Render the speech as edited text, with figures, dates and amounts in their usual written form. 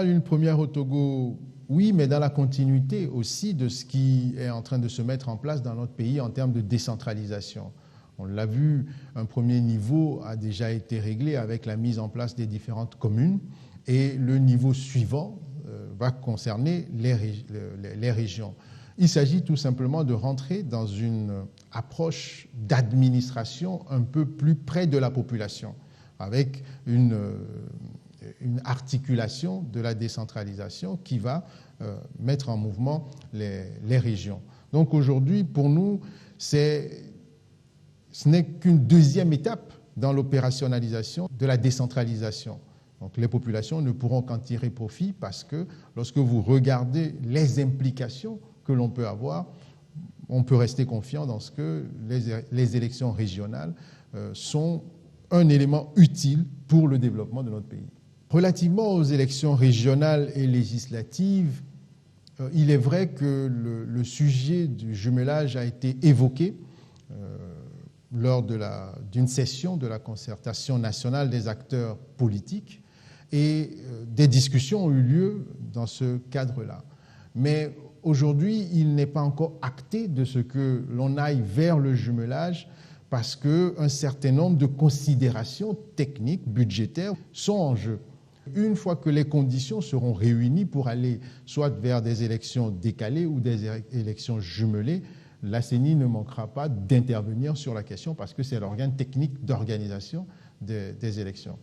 Une première au Togo, oui, mais dans la continuité aussi de ce qui est en train de se mettre en place dans notre pays en termes de décentralisation. On l'a vu, un premier niveau a déjà été réglé avec la mise en place des différentes communes et le niveau suivant va concerner les régions. Il s'agit tout simplement de rentrer dans une approche d'administration un peu plus près de la population, avec une articulation de la décentralisation qui va mettre en mouvement les régions. Donc aujourd'hui, pour nous, ce n'est qu'une deuxième étape dans l'opérationnalisation de la décentralisation. Donc les populations ne pourront qu'en tirer profit parce que lorsque vous regardez les implications que l'on peut avoir, on peut rester confiant dans ce que les élections régionales sont un élément utile pour le développement de notre pays. Relativement aux élections régionales et législatives, il est vrai que le sujet du jumelage a été évoqué lors d'une session de la concertation nationale des acteurs politiques et des discussions ont eu lieu dans ce cadre-là. Mais aujourd'hui, il n'est pas encore acté de ce que l'on aille vers le jumelage parce qu'un certain nombre de considérations techniques, budgétaires sont en jeu. Une fois que les conditions seront réunies pour aller soit vers des élections décalées ou des élections jumelées, la CENI ne manquera pas d'intervenir sur la question parce que c'est l'organe technique d'organisation des élections.